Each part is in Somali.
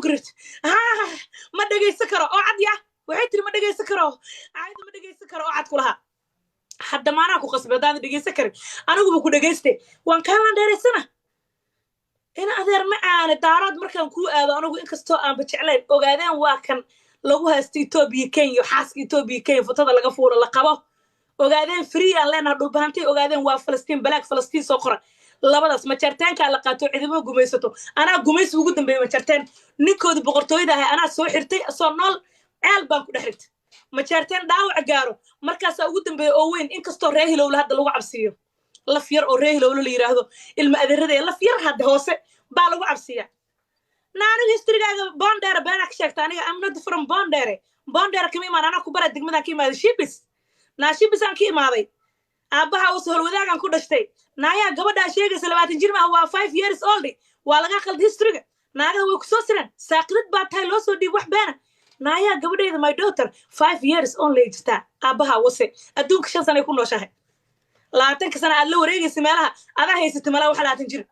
قرت ما دقي سكره أو عاد يا وحيتري ما دقي سكره عاد ما دقي سكره أو عاد كلها حتى ما أنا أكو قصب هذا دقي سكر أنا أقول بكو دقيستي وان كان داري سنة أنا أثر معانا دارات مركان كو هذا أنا أقول إنك استوى أنا بتشعلين وقاعدين واكن لوها استيتوبي كين يحاس إتوبي كين فتضل لقفور لقبه وقاعدين فري لنا dhulbaantay ogaadeen waa Falastiin balaag Falastiin soo qoran labadaas ma jartaanka la qaato ciidamo gumaysato ana gumays ugu dambeeyay ma jartaan ninkooda boqortooyada ah ana soo xirtay soo nool ceel baan ku dhaxrigtay ma jartaan dhaawac gaaro markaas ugu dambeeyay oo weyn inkastoo reehilow la hadda lagu cabsiyo laf yar oo reehilow la yiraahdo ilma adeerada laf yar hadda hoose baa lagu cabsiyaa naanu history-gaaga Bondera baan ka sheegtay aniga am not from Bondera kama imaan ana ku bara degmada ka imaad shibis naashibis aan ka imaaday aabaha oo soo wadaagan ku dhashtay naaya gabadha sheegaysa 20 jir ma waa 5 years old waa laga qalad history naagaha way ku soo siran saaqrid baa tahay loo soo dhiib wax beena naaya gabadheeda my daughter 5 years only jirta aabaha wase adduunka 5 sano ku nooshahay 20 sano aad la wareegaysa meelaha ada haysatay mala wax 20 jir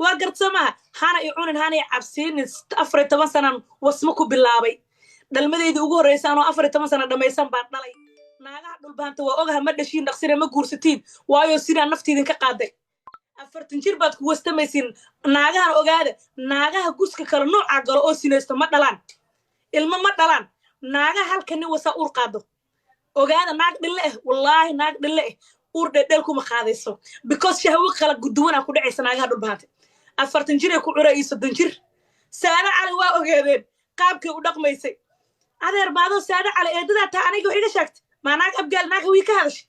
waa gartsamaha hana i cunin hana i cabsiin 14 sano wasma ku bilaabay dhalmadeedii ugu horeysan oo 14 sano dhamaysan baa dhalay naagaha dhulbaanta waa ogaha ma dhashiin dhaqsire ma guursatiin waayo sida naftiidin ka qaaday 40 jir baad ku wastamaysin naagahan ogaada naagaha guska kala nooca galo oo sinaysto ma dhalaan ilmo ma dhalaan naagaha halkan wasa ur qaado ogaada naag dhille wallahi naag dhille ur dhedhel kuma qaadayso because shahwo kala guduwana ku dhacaysa naagaha dhulbaanta 40 jir ay ku curayso 30 jir saara cali waa ogeedeen qaabkay u dhaqmaysay adeer baado saara cali eedada taa aniga waxa iga sheegtay ما ناك أبقى ناك ويكهرش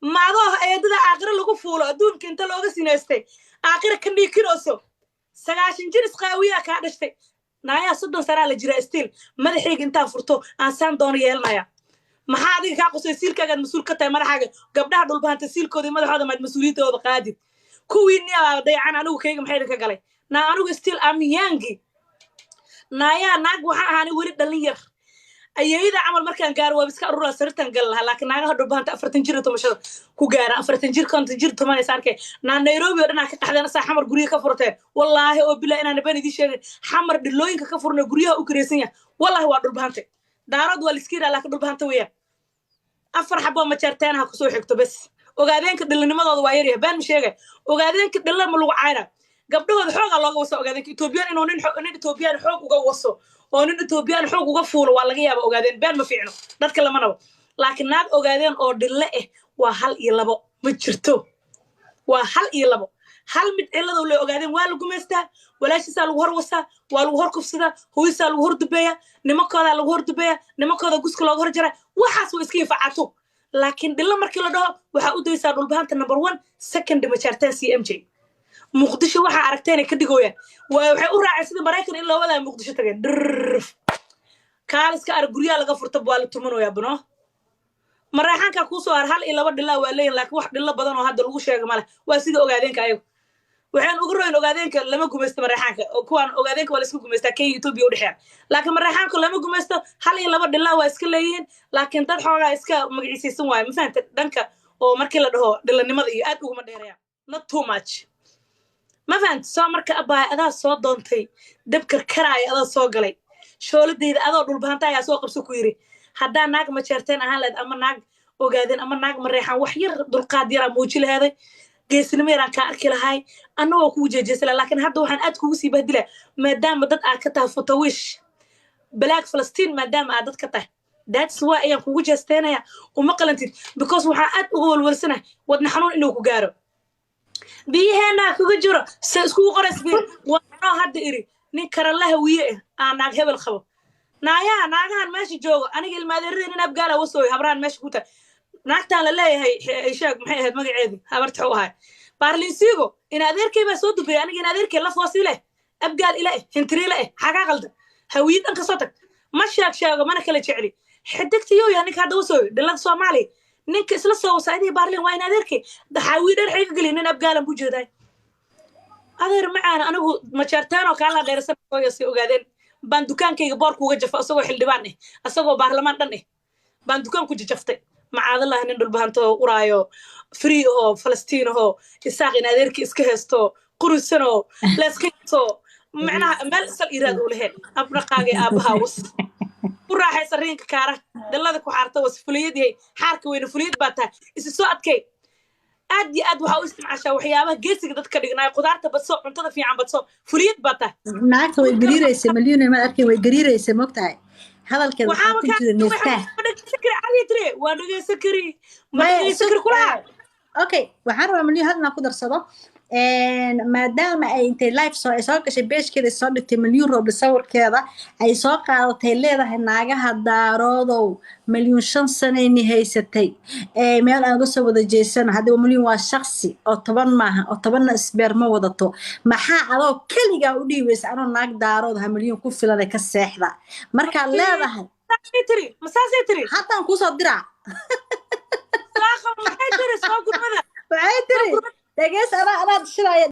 ما ضاه أيدنا آخر لقو فوله دون كنت لوجا سينستي آخر كني كروسو سجاشين جرس قوية كادشتي نايا صدق سرا لجرا استيل ما دحيق انت فرتو انسان دون يال نايا ما حادي كاقص يسيل كان مسؤول كتاي ما حاجه قبلها دول بان تسيل كودي مدخوده ما مسؤوليته ودا قادي كويني ضيعان انو كيغ maxay ka galay na anigu still am yangi naaya naag waxa ahaan wari dhalin yar ayayda amal markaan gaar waa iska urura saritan gal laha laakiin naagaha dhulbaanta 40 jir tomashada ku gaara 40 jir 50 jir toman saarkay na Nairobi oo dhanaa ka qaxdana sa xamar guriga ka furteen wallahi oo bilaa inaan baan idin sheegay xamar dhilooyinka ka furna guriyaha u kareesan yahay wallahi waa dhulbaanta daarad waa liskiira laakiin dhulbaanta weeyaan afar xabo ma jartaanaha ku soo xigto bas ogaadeenka dhilnimadooda waa yar yahay baan sheegay ogaadeenka dhilma ma lagu caayra gabdhahooda xooga looga waso ogaadeenka Ethiopian inuu nin Ethiopian xoog uga waso oo nin Ethiopian xoog uga fuulo waa laga yaabo ogaadeen baan ma fiicno dadka lama nabo laakiin naag ogaadeen oo dhille waa hal iyo labo ma jirto waa hal iyo labo hal mid cilada loo ogaadeen waa lagu meestaa walaashiisa lagu horwasa waa lagu horkufsada hooyisa lagu hordubeeya nimankooda lagu hordubeeya nimankooda guska looga horjara waxaas way iska yifaacato laakiin dhille markii la dhaho waxa u daysaa dhulbaanta number 1 second ma jartaan CMJ muqdisho waxa aragteen ka dhigooyaan waxay u raacay sida Mareykan in loo wada muqdisho tageen kaaliska ar guriga laga furto baa la tumanooyaa bano Mareykanka ku soo hal iyo laba dhilla waa leeyahay laakiin wax dhilla badan oo hadda lagu sheegay male waa sida ogaadeenka ayagu waxaan ugu rooyn ogaadeenka lama gumaysto Mareykanka kuwan ogaadeenka waa la isku gumaystaa kay Ethiopia u dhaxeen laakiin Mareykanka lama gumaysto hal iyo laba dhilla waa iska leeyihiin laakiin dad xoogaa iska magaciisiisan waay ma fahamta dhanka oo markii la dhaho dhillanimada iyo aad ugu ma dheerayaan not too much ما فهمت سو marka abaa adaa soo doontay dabkar karaay adaa soo galay shooladeeda adoo dhulbaanta ayaa soo qabso ku yiri hadaa naag ma jeerteen ahaan leed ama naag ogaadeen ama naag ma reexan wax yar dulqaad yar muuji lahaday geesnimo yar ka arki lahay anoo ku jeejeesay laakiin hadda waxaan aad kugu sii bahdila maadaama dad aad ka tahay futawish black Palestine maadaama aad dad ka tahay that's why ayaan kugu jeesteenaya uma qalantid because waxaan aad ugu walwalsanahay wadna xanuun inuu ku gaaro biyahana kuga jiro isku qoraysbeen waa hadda iri nin karalaha wiye naag hebel qabo naagahan meesha joogo aniga ilmaadeerin in abgaala wasooy habraan meesha ku taa naagtaan la leeyahay sheeg maxay ahayd magaceedu habarta u ahay Barlinsigo in adeerkay ba soo dubay aniga in adeerkay la foosile abgaal ilaa hintriile xaga qalda hawiidan ka soo tag ma sheego mana kala jeceli xidagtiyo yani ka hadda wasooy dalad Soomaali ninka isla soo wasaayay Barlin waa in adeerkay daxawi dheer xig galin in abgaalan buu jeeday adeer macaana anigu ma jartaan oo kala dheersan oo yasi ogaadeen baan dukaankayga boorku uga jafo asagoo xildhibaan asagoo baarlamaan dhan baan dukaan ku jaftay macaadallah nin dhulbaanto uraayo free oo Palestine oo isaaq in adeerkii iska heesto qurunsano leeskito معناها مال سل إيراد ولهن أبنا قاقي أبها وس وراح يسرين كارة دلنا كو حارته وسفليد هي حارك وين فليد باتا إسسو أدكي أدي وها استمع شو وحيابه جيسك دتك دقنا قدرت بتصو عن في عم بتصو فليد باتا naagta way gariiraysa malyan ma arkay way gariiraysa mogtahay hadalkeeda waxa ku jira neefta سكري علي تري وانا سكري ما سكري كلها okay waxaan rabaa malyan hadna ku darsado maadaama ay intay live soo gashay beeshkeeda soo dhigtay malyan roob sawirkeeda ay soo qaadatay leedahay naagaha daaroodow malyan 5 sano ay haysatay meel aan uga soo wada jeesan hadii malyan waa shakhsi oo 10 maaha oo 10 isbeer ma wadato maxaa adoo kaliga u dhiibaysa anoo naag daarood ha malyan ku filan ka seexda marka leedahay تري مساسي تري حتى نكون صدرع لا خم ما تري سوق ماذا waxay tiri dhageys ana shilaya